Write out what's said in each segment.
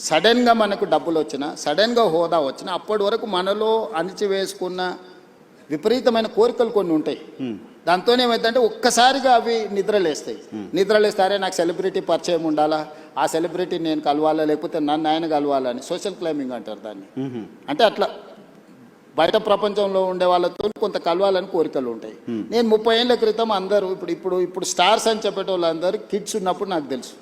సడన్గా మనకు డబ్బులు వచ్చినా, సడన్గా హోదా వచ్చినా, అప్పటి వరకు మనలో అణిచివేసుకున్న విపరీతమైన కోరికలు కొన్ని ఉంటాయి. దాంతో ఏమైందంటే ఒక్కసారిగా అవి నిద్రలేస్తారే నాకు సెలబ్రిటీ పరిచయం ఉండాలా, ఆ సెలబ్రిటీ నేను కలవాలా, లేకపోతే నన్ను ఆయన కలవాలని సోషల్ క్లైమింగ్ అంటారు దాన్ని. అంటే అట్లా బయట ప్రపంచంలో ఉండే వాళ్ళతో కొంత కలవాలని కోరికలు ఉంటాయి. నేను 30 ఏళ్ళ క్రితం అందరూ ఇప్పుడు స్టార్స్ అని చెప్పేట వాళ్ళందరూ కిడ్స్ ఉన్నప్పుడు నాకు తెలుసు.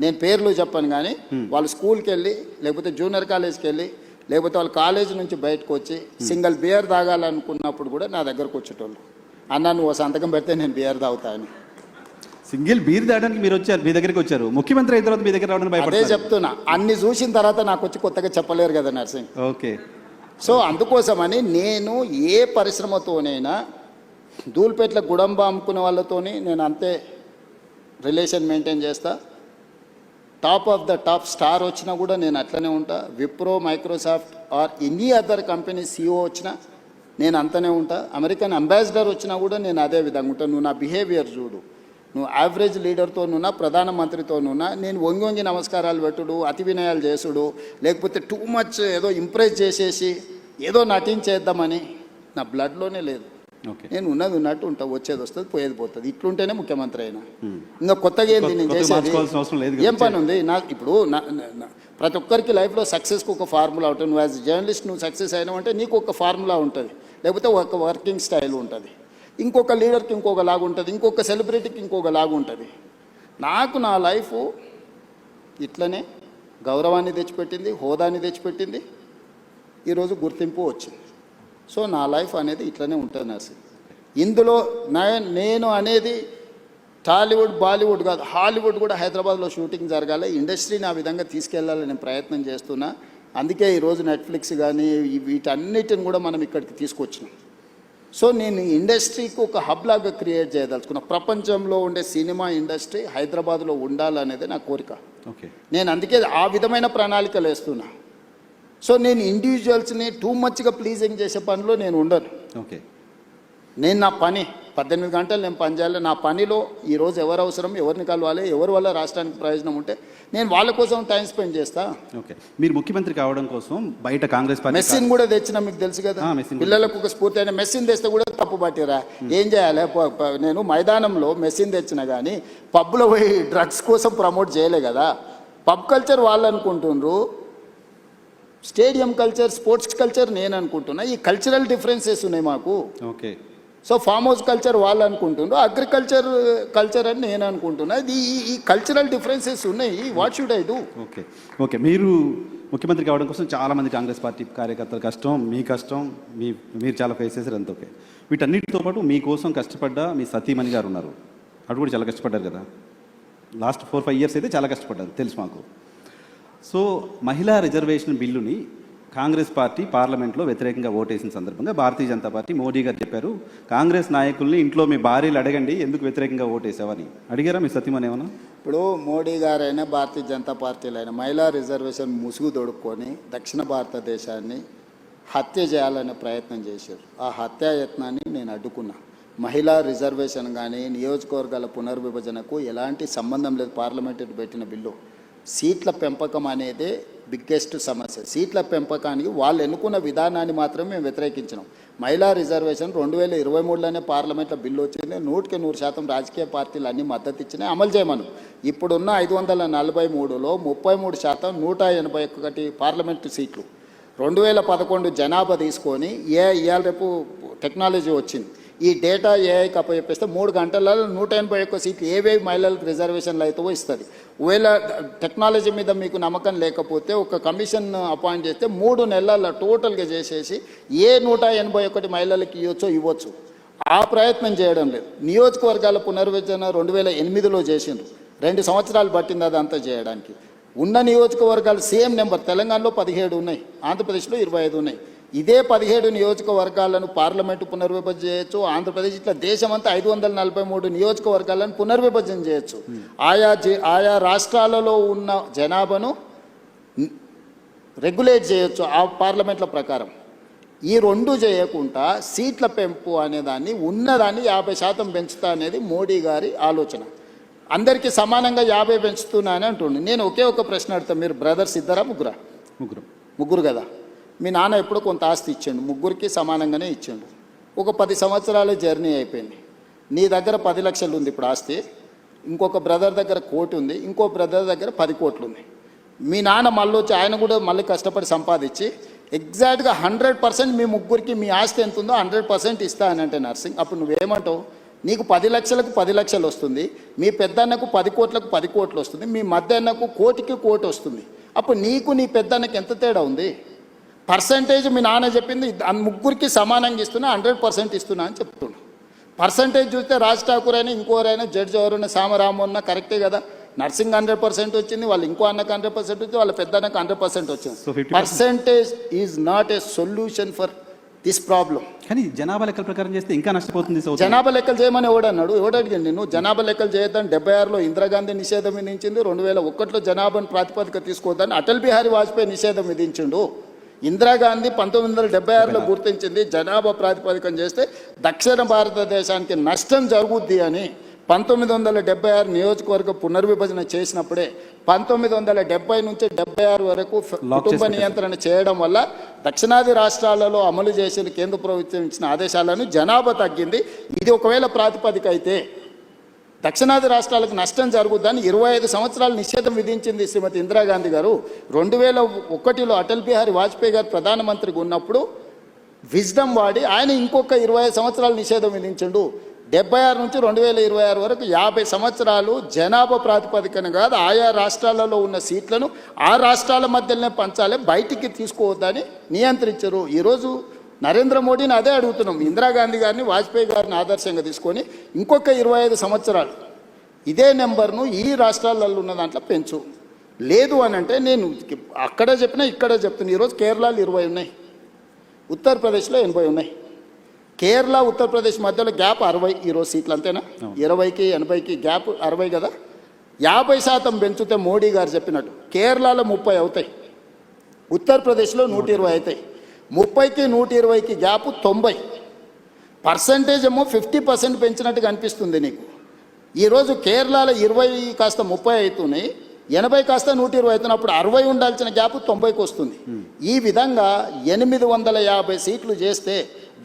నేను పేర్లు చెప్పను కానీ వాళ్ళు స్కూల్కి వెళ్ళి, లేకపోతే జూనియర్ కాలేజ్కి వెళ్ళి, లేకపోతే వాళ్ళ కాలేజ్ నుంచి బయటకు వచ్చి సింగిల్ బియర్ తాగాలనుకున్నప్పుడు కూడా నా దగ్గరకు వచ్చేటోళ్ళు. అన్న నువ్వు సంతకం పెడితే నేను బియర్ తాగుతాను. సింగిల్ బీర్ తాగడానికి మీరు వచ్చారు, మీ దగ్గరికి వచ్చారు. ముఖ్యమంత్రి అయిన తర్వాత మీ దగ్గర రావడానికి అదే చెప్తున్నా. అన్ని చూసిన తర్వాత నాకు వచ్చి కొత్తగా చెప్పలేరు కదా నర్సింగ్. సో అందుకోసమని నేను ఏ పరిశ్రమతోనైనా ధూళిపేటల గుడంబ అమ్ముకునే వాళ్ళతోని నేను అంతే రిలేషన్ మెయింటైన్ చేస్తా. Top of the top star వచ్చినా కూడా నేను అట్లనే ఉంటా. Wipro, Microsoft or any other company CEO వచ్చినా నేను అంతనే ఉంటా. అమెరికన్ అంబాసిడర్ వచ్చినా కూడా నేను అదే విధంగా ఉంటాను. నువ్వు నా బిహేవియర్ చూడు, నువ్వు యావరేజ్ లీడర్తోనున్నా, ప్రధానమంత్రితోనున్నా నేను వంగి నమస్కారాలు పెట్టుడు, అతి వినయాలు చేసుడు, లేకపోతే టూ మచ్ ఏదో ఇంప్రెస్ చేసేసి ఏదో నటించేద్దామని నా బ్లడ్లోనే లేదు. నేను ఉన్నది ఉన్నట్టు ఉంటా, వచ్చేది వస్తుంది, పోయేది పోతుంది. ఇట్లుంటేనే ముఖ్యమంత్రి అయినా. ఇంకా కొత్తగా ఏంది నేను చేసేది? ఏం పని ఉంది ఇప్పుడు ప్రతి ఒక్కరికి లైఫ్లో సక్సెస్కి ఒక ఫార్ములా ఉంటుంది. నువ్వు యాజ్ జర్నలిస్ట్ నువ్వు సక్సెస్ అయినావు అంటే నీకు ఒక ఫార్ములా ఉంటుంది, లేకపోతే ఒక వర్కింగ్ స్టైల్ ఉంటుంది. ఇంకొక లీడర్కి ఇంకొక లాగా ఉంటుంది, ఇంకొక సెలబ్రిటీకి ఇంకొక లాగా ఉంటుంది. నాకు నా లైఫ్ ఇట్లనే గౌరవాన్ని తెచ్చిపెట్టింది, హోదాని తెచ్చిపెట్టింది, ఈరోజు గుర్తింపు వచ్చింది. సో నా లైఫ్ అనేది ఇట్లనే ఉంటుంది నర్సింగ్. ఇందులో నేను అనేది టాలీవుడ్, బాలీవుడ్ కాదు, హాలీవుడ్ కూడా హైదరాబాద్లో షూటింగ్ జరగాలి, ఇండస్ట్రీని ఆ విధంగా తీసుకెళ్లాలని ప్రయత్నం చేస్తున్నా. అందుకే ఈరోజు నెట్ఫ్లిక్స్ కానీ వీటన్నిటిని కూడా మనం ఇక్కడికి తీసుకొచ్చినాం. సో నేను ఇండస్ట్రీకి ఒక హబ్ లాగా క్రియేట్ చేయదలుచుకున్నా. ప్రపంచంలో ఉండే సినిమా ఇండస్ట్రీ హైదరాబాద్లో ఉండాలనేది నా కోరిక. నేను అందుకే ఆ విధమైన ప్రణాళికలు వేస్తున్నా. సో నేను ఇండివిజువల్స్ని టూ మచ్గా ప్లీజింగ్ చేసే పనిలో నేను ఉండను. నేను నా పని 18 గంటలు నేను పని చేయాలి. నా పనిలో ఈరోజు ఎవరు అవసరం, ఎవరిని కలవాలి, ఎవరి వల్ల రాష్ట్రానికి ప్రయోజనం ఉంటే నేను వాళ్ళ కోసం టైం స్పెండ్ చేస్తా. మీరు ముఖ్యమంత్రి కావడం కోసం బయట కాంగ్రెస్ పార్టీ మెస్సిన్ కూడా తెచ్చినా మీకు తెలుసు కదా. పిల్లలకు ఒక స్ఫూర్తి అయిన మెస్సిన్ తెస్తే కూడా తప్పు పట్టిరా. ఏం చేయాలి? నేను మైదానంలో మెస్సిన్ తెచ్చినా కానీ పబ్లో పోయి డ్రగ్స్ కోసం ప్రమోట్ చేయలే కదా. పబ్ కల్చర్ వాళ్ళు అనుకుంటుండ్రు, స్టేడియం కల్చర్, స్పోర్ట్స్ కల్చర్ నేను అనుకుంటున్నా. ఈ కల్చరల్ డిఫరెన్సెస్ ఉన్నాయి మాకు. సో ఫామ్ హౌస్ కల్చర్ వాళ్ళు అనుకుంటుండ్రు, అగ్రికల్చర్ కల్చర్ అని నేను అనుకుంటున్నా. ఈ కల్చరల్ డిఫరెన్సెస్ ఉన్నాయి. What should I do? Okay మీరు ముఖ్యమంత్రి కావడం కోసం చాలామంది కాంగ్రెస్ పార్టీ కార్యకర్తల కష్టం, మీ కష్టం, మీరు చాలా ఫేస్ చేశారు. అంత ఓకే. వీటన్నిటితో పాటు మీకోసం కష్టపడ్డ మీ సతీమణి గారు ఉన్నారు. అటు కూడా చాలా కష్టపడ్డారు కదా. లాస్ట్ 4-5 ఇయర్స్ అయితే చాలా కష్టపడ్డారు, తెలుసు మాకు. సో మహిళా రిజర్వేషన్ బిల్లుని కాంగ్రెస్ పార్టీ పార్లమెంట్లో వ్యతిరేకంగా ఓటేసిన సందర్భంగా భారతీయ జనతా పార్టీ మోడీ గారు చెప్పారు, కాంగ్రెస్ నాయకుల్ని ఇంట్లో మీ భార్యలు అడగండి ఎందుకు వ్యతిరేకంగా ఓటేసావని. అడిగారా మీ సత్యమని ఏమన్నా? ఇప్పుడు మోడీ గారైనా భారతీయ జనతా పార్టీలైనా మహిళా రిజర్వేషన్ ముసుగు తొడుక్కొని దక్షిణ భారతదేశాన్ని హత్య చేయాలనే ప్రయత్నం చేశారు. ఆ హత్యాయత్నాన్ని నేను అడ్డుకున్నా. మహిళా రిజర్వేషన్ కానీ నియోజకవర్గాల పునర్విభజనకు ఎలాంటి సంబంధం లేదు. పార్లమెంటు పెట్టిన బిల్లు సీట్ల పెంపకం అనేదే బిగ్గెస్ట్ సమస్య. సీట్ల పెంపకానికి వాళ్ళు ఎన్నుకున్న విధానాన్ని మాత్రమే మేము వ్యతిరేకించినాం. మహిళా రిజర్వేషన్ 2023లోనే పార్లమెంట్లో బిల్లు వచ్చింది. 100% రాజకీయ పార్టీలు అన్ని మద్దతు ఇచ్చినాయి, అమలు చేయమను. ఇప్పుడున్న 543లో 33%, 181 పార్లమెంటు సీట్లు, 2011 జనాభా తీసుకొని ఇవాళ రేపు టెక్నాలజీ వచ్చింది. ఈ డేటా ఏఐకి అప్పచెప్పేస్తే 3 గంటలలో 181 సీట్లు ఏవేవి మహిళలకు రిజర్వేషన్లు అయితే ఇస్తుంది. ఒకవేళ టెక్నాలజీ మీద మీకు నమ్మకం లేకపోతే ఒక కమిషన్ అపాయింట్ చేస్తే 3 నెలల టోటల్గా చేసేసి ఏ 181 మహిళలకు ఇవ్వచ్చు. ఆ ప్రయత్నం చేయడం లేదు. నియోజకవర్గాల పునర్విభజన 2008లో చేసిండ్రు, 2 సంవత్సరాలు పట్టింది అదంతా చేయడానికి. ఉన్న నియోజకవర్గాలు సేమ్ నెంబర్, తెలంగాణలో 17 ఉన్నాయి, ఆంధ్రప్రదేశ్లో 25 ఉన్నాయి. ఇదే 17 నియోజకవర్గాలను పార్లమెంటు పునర్విభజన చేయొచ్చు. ఆంధ్రప్రదేశ్ ఇట్లా దేశమంతా 543 నియోజకవర్గాలను పునర్విభజన చేయొచ్చు. ఆయా రాష్ట్రాలలో ఉన్న జనాభాను రెగ్యులేట్ చేయొచ్చు ఆ పార్లమెంట్ల ప్రకారం. ఈ 2 చేయకుండా సీట్ల పెంపు అనేదాన్ని ఉన్నదాన్ని 50% పెంచుతా అనేది మోడీ గారి ఆలోచన. అందరికీ సమానంగా 50 పెంచుతున్నా అని అంటుండు. నేను ఒకే ఒక ప్రశ్న అడుగుతాను, మీరు బ్రదర్స్ ఇద్దరా ముగ్గురా? ముగ్గురు కదా. మీ నాన్న ఎప్పుడో కొంత ఆస్తి ఇచ్చిండు, ముగ్గురికి సమానంగానే ఇచ్చిండు. ఒక 10 సంవత్సరాల జర్నీ అయిపోయింది. నీ దగ్గర 10 లక్షలు ఉంది ఇప్పుడు ఆస్తి, ఇంకొక బ్రదర్ దగ్గర 1 కోటి ఉంది, ఇంకో బ్రదర్ దగ్గర 10 కోట్లు ఉంది. మీ నాన్న మళ్ళీ వచ్చి ఆయన కూడా మళ్ళీ కష్టపడి సంపాదించి ఎగ్జాక్ట్గా 100% మీ ముగ్గురికి మీ ఆస్తి ఎంత ఉందో 100% ఇస్తా అని అంటే నర్సింగ్, అప్పుడు నువ్వేమంటావు? నీకు 10 లక్షలకు 10 లక్షలు వస్తుంది, మీ పెద్దన్నకు 10 కోట్లకు 10 కోట్లు వస్తుంది, మీ మధ్య అన్నకు 1 కోటికి 1 కోటి వస్తుంది. అప్పుడు నీకు నీ పెద్దన్నకి ఎంత తేడా ఉంది? పర్సంటేజ్ మీ నాన్న చెప్పింది ముగ్గురికి సమానంగా ఇస్తున్నా, 100% ఇస్తున్నా అని చెప్తున్నా. పర్సంటేజ్ చూస్తే రాజ్ ఠాకూర్ అయినా ఇంకోరైనా జడ్జి ఎవరైనా సామరామన్న కరెక్టే కదా. నర్సింగ్ 100% వచ్చింది, వాళ్ళు ఇంకో అన్నకు 100% వచ్చింది, వాళ్ళ పెద్ద అన్నకు 100% వచ్చింది. Percentage is not a solution for this problem. కానీ జనాభా లెక్కల ప్రకారం చేస్తే ఇంకా నష్టపోతుంది. జనాభా లెక్కలు చేయమని ఎవడన్నాడు? ఎవడడిగాడు నేను? జనాభా లెక్కలు చేయొద్దని 76లో ఇందిరాగాంధీ నిషేధం విధించింది, 2001లో జనాభాను ప్రాతిపదిక తీసుకోవద్దని అటల్ బిహారీ వాజ్పేయి నిషేధం విధించిండు. ఇందిరాగాంధీ 1976లో గుర్తించింది జనాభా ప్రాతిపదికం చేస్తే దక్షిణ భారతదేశానికి నష్టం జరుగుద్ది అని. 1976 నియోజకవర్గ పునర్విభజన చేసినప్పుడే 1970 నుంచి 76 వరకు కుటుంబ నియంత్రణ చేయడం వల్ల దక్షిణాది రాష్ట్రాలలో అమలు చేసిన కేంద్ర ప్రభుత్వం ఇచ్చిన ఆదేశాలను జనాభా తగ్గింది. ఇది ఒకవేళ ప్రాతిపదిక అయితే దక్షిణాది రాష్ట్రాలకు నష్టం జరుగుద్దని 25 సంవత్సరాలు నిషేధం విధించింది శ్రీమతి ఇందిరాగాంధీ గారు. 2001లో అటల్ బిహారీ వాజ్పేయి గారు ప్రధానమంత్రిగా ఉన్నప్పుడు విజ్డమ్ వాడి ఆయన ఇంకొక 25 సంవత్సరాలు నిషేధం విధించిండు. 76 నుంచి 2026 వరకు 50 సంవత్సరాలు జనాభా ప్రాతిపదికన కాదు, ఆయా రాష్ట్రాలలో ఉన్న సీట్లను ఆ రాష్ట్రాల మధ్యలోనే పంచాలి, బయటికి తీసుకోవద్దని నియంత్రించరు. ఈరోజు నరేంద్ర మోడీని అదే అడుగుతున్నాం. ఇందిరాగాంధీ గారిని వాజ్పేయి గారిని ఆదర్శంగా తీసుకొని ఇంకొక 25 సంవత్సరాలు ఇదే నెంబర్ను ఈ రాష్ట్రాలలో ఉన్న దాంట్లో పెంచు. లేదు అని అంటే నేను అక్కడ చెప్పినా ఇక్కడ చెప్తున్నా. ఈరోజు కేరళలో 20 ఉన్నాయి, ఉత్తరప్రదేశ్లో 80 ఉన్నాయి. కేరళ ఉత్తరప్రదేశ్ మధ్యలో గ్యాప్ 60 ఈరోజు సీట్లు, అంతేనా? 20కి 80కి గ్యాప్ 60 కదా. 50% పెంచితే మోడీ గారు చెప్పినట్టు కేరళలో 30 అవుతాయి, ఉత్తరప్రదేశ్లో 120 అవుతాయి. 30కి 120కి గ్యాప్ 90%. ఏమో 50% పెంచినట్టుగా అనిపిస్తుంది నీకు. ఈరోజు కేరళలో 20 కాస్త 30 అవుతున్నాయి, 80 కాస్త 120 అవుతున్నప్పుడు 60 ఉండాల్సిన గ్యాప్ 90కి వస్తుంది. ఈ విధంగా 850 సీట్లు చేస్తే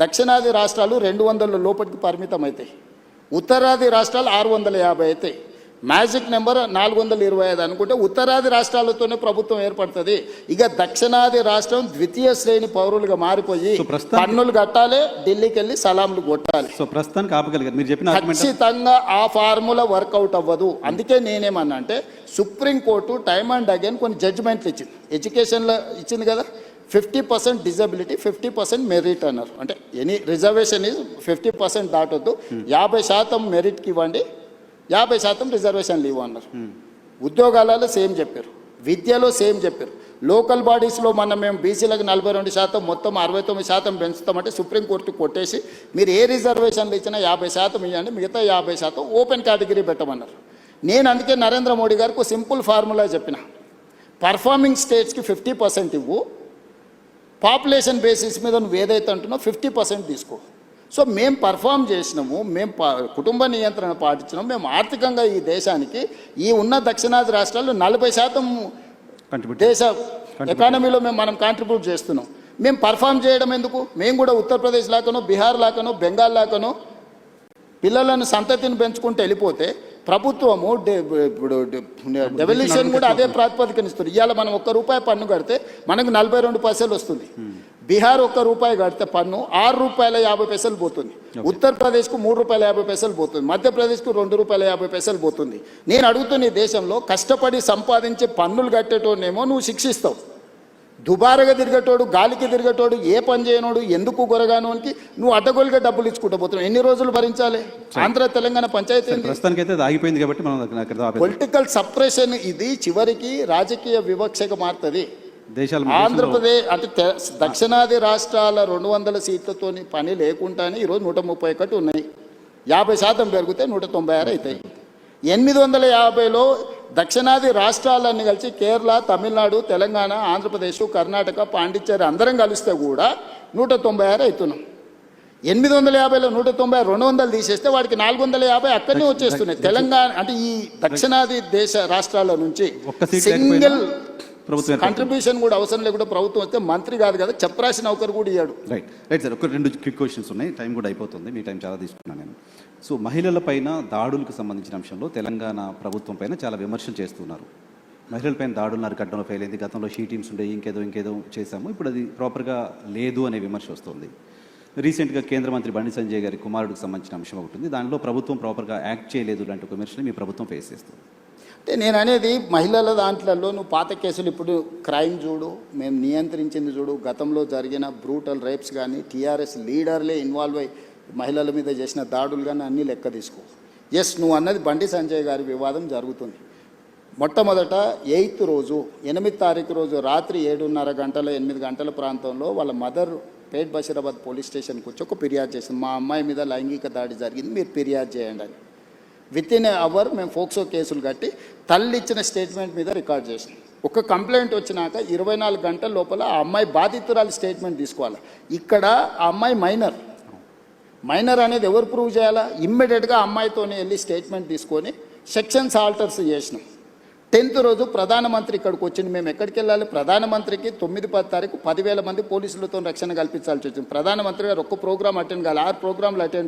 దక్షిణాది రాష్ట్రాలు 200 లోపలికి పరిమితం అవుతాయి, ఉత్తరాది రాష్ట్రాలు 650 అవుతాయి. మ్యాజిక్ నెంబర్ 425 అనుకుంటే ఉత్తరాది రాష్ట్రాలతోనే ప్రభుత్వం ఏర్పడుతుంది. ఇక దక్షిణాది రాష్ట్రం ద్వితీయ శ్రేణి పౌరులుగా మారిపోయి పన్నులు కట్టాలి, ఢిల్లీకి వెళ్ళి సలాంలు కొట్టాలి. సో ప్రస్తుతానికి ఆపగలిగారు మీరు చెప్పిన. ఖచ్చితంగా ఆ ఫార్ములా వర్కౌట్ అవ్వదు. అందుకే నేనేమన్నా అంటే సుప్రీంకోర్టు టైమ్ అండ్ అగైన్ కొన్ని జడ్జిమెంట్లు ఇచ్చింది. ఎడ్యుకేషన్లో ఇచ్చింది కదా, 50% డిజబిలిటీ, 50% మెరిట్ అన్నారు. అంటే ఎనీ రిజర్వేషన్ ఈజ్ 50% దాటొద్దు, 50% మెరిట్కి ఇవ్వండి, 50% రిజర్వేషన్లు ఇవ్వన్నారు. ఉద్యోగాలలో సేమ్ చెప్పారు, విద్యలో సేమ్ చెప్పారు. లోకల్ బాడీస్లో మేము బీసీలకు 42%, మొత్తం 69% పెంచుతామంటే సుప్రీంకోర్టు కొట్టేసి మీరు ఏ రిజర్వేషన్లు ఇచ్చినా 50% ఇవ్వండి, మిగతా 50% ఓపెన్ కేటగిరీ పెట్టమన్నారు. నేను అందుకే నరేంద్ర మోడీ గారికి సింపుల్ ఫార్ములా చెప్పిన, పర్ఫార్మింగ్ స్టేట్స్కి 50% ఇవ్వు, పాపులేషన్ బేసిస్ మీద నువ్వు ఏదైతే అంటున్నావు 50% తీసుకో. సో మేము పర్ఫామ్ చేసినాము, మేము కుటుంబ నియంత్రణ పాటించినాము, మేము ఆర్థికంగా ఈ దేశానికి ఈ ఉన్న దక్షిణాది రాష్ట్రాల్లో 40% దేశ ఎకానమీలో మనం కాంట్రిబ్యూట్ చేస్తున్నాం. మేము పర్ఫామ్ చేయడం ఎందుకు? మేము కూడా ఉత్తరప్రదేశ్ లాగానో, బీహార్ లాగానో, బెంగాల్ లాగానో పిల్లలను సంతతిని పెంచుకుంటూ వెళ్ళిపోతే ప్రభుత్వము డెవల్యూషన్ కూడా అదే ప్రాతిపదికనిస్తుంది. ఇవాళ మనం ₹1 పన్ను కడితే మనకు 42 పైసలు వస్తుంది. బీహార్ ₹1 కడితే పన్ను ₹6.50 పోతుంది, ఉత్తరప్రదేశ్కు ₹3.50 పోతుంది, మధ్యప్రదేశ్కు ₹2.50 పోతుంది. నేను అడుగుతున్న ఈ దేశంలో కష్టపడి సంపాదించి పన్నులు కట్టేటోనేమో నువ్వు శిక్షిస్తావు, దుబారగా తిరిగేటోడు, గాలికి తిరిగేటోడు, ఏ పని చేయనోడు, ఎందుకు గొరగానోనికి నువ్వు అడ్డగోలుగా డబ్బులు ఇచ్చుకుంటూ పోతున్నావు. ఎన్ని రోజులు భరించాలి? ఆంధ్ర తెలంగాణ పంచాయతీ ఆగిపోయింది కాబట్టి పొలిటికల్ సప్రెషన్ ఇది చివరికి రాజకీయ వివక్షగా మారుతుంది. ఆంధ్రప్రదేశ్ అంటే దక్షిణాది రాష్ట్రాల 200 సీట్లతోని పని లేకుండానే ఈరోజు 131 ఉన్నాయి, 50% పెరిగితే 196 అవుతాయి. 850లో దక్షిణాది రాష్ట్రాలన్నీ కలిసి కేరళ, తమిళనాడు, తెలంగాణ, ఆంధ్రప్రదేశ్, కర్ణాటక, పాండిచ్చేరి అందరం కలిస్తే కూడా 196 అవుతున్నాం. 850లో 190 200 తీసేస్తే వాడికి 450 అక్కడనే వచ్చేస్తున్నాయి. తెలంగాణ అంటే ఈ దక్షిణాది దేశ రాష్ట్రాల నుంచి ఒక్క సీట్ సింగిల్ ప్రభుత్వం కంట్రిబ్యూషన్ కూడా అవసరం లేకుండా ప్రభుత్వం వస్తే మంత్రి కాదు కదా, చెప్పరాసిన నౌకరు కూడా ఇయ్యాడు. రైట్ సార్, ఒక 2 క్విక్ క్వశ్చన్స్ ఉన్నాయి, టైం కూడా అయిపోతుంది, మీ టైం చాలా తీసుకున్నాను నేను. సో మహిళల పైన దాడులకు సంబంధించిన అంశంలో తెలంగాణ ప్రభుత్వం పైన చాలా విమర్శలు చేస్తున్నారు. మహిళలపైన దాడులను అరికట్టడంలో ఫెయిల్ అయింది, గతంలో షీ టీమ్స్ ఉండే ఇంకేదో చేశాము, ఇప్పుడు అది ప్రాపర్గా లేదు అనే విమర్శ వస్తుంది. రీసెంట్గా కేంద్ర మంత్రి బండి సంజయ్ గారి కుమారుడికి సంబంధించిన అంశం ఒకటి ఉంది, దానిలో ప్రభుత్వం ప్రాపర్గా యాక్ట్ చేయలేదు లాంటి ఒక విమర్శలు మీ ప్రభుత్వం ఫేస్ చేస్తుంది. అంటే నేను అనేది మహిళల దాంట్లలో నువ్వు పాత కేసులు ఇప్పుడు క్రైమ్ చూడు, మేము నియంత్రించింది చూడు, గతంలో జరిగిన బ్రూటల్ రేప్స్ కానీ టీఆర్ఎస్ లీడర్లే ఇన్వాల్వ్ అయ్యి మహిళల మీద చేసిన దాడులు కానీ అన్నీ లెక్క తీసుకో. ఎస్, నువ్వు అన్నది బండి సంజయ్ గారి వివాదం జరుగుతుంది. మొట్టమొదట 8th రోజు 8వ తారీఖు రోజు రాత్రి 7:30 గంటల 8 గంటల ప్రాంతంలో వాళ్ళ మదర్ పేట్ బషీరాబాద్ పోలీస్ స్టేషన్కి వచ్చి ఒక ఫిర్యాదు చేసింది, మా అమ్మాయి మీద లైంగిక దాడి జరిగింది, మీరు ఫిర్యాదు చేయండి అని. విత్ ఇన్ అవర్ మేము ఫోక్సో కేసులు కట్టి తల్లి ఇచ్చిన స్టేట్మెంట్ మీద రికార్డ్ చేసాం. ఒక కంప్లైంట్ వచ్చినాక 24 గంటల లోపల ఆ అమ్మాయి బాధితురాలు స్టేట్మెంట్ తీసుకోవాలి. ఇక్కడ ఆ అమ్మాయి మైనర్ అనేది ఎవరు ప్రూవ్ చేయాలా? ఇమ్మీడియట్గా అమ్మాయితోనే వెళ్ళి స్టేట్మెంట్ తీసుకొని సెక్షన్స్ ఆల్టర్స్ చేసినాం. 10th రోజు ప్రధానమంత్రి ఇక్కడికి వచ్చింది. మేము ఎక్కడికి వెళ్ళాలి? ప్రధానమంత్రికి 9-10 తారీఖు 10,000 మంది పోలీసులతో రక్షణ కల్పించాల్సి వచ్చింది. ప్రధానమంత్రి గారు ఒక్క ప్రోగ్రామ్ అటెండ్ కావాలి, 6 ప్రోగ్రాంలు అటెండ్ అయ్యి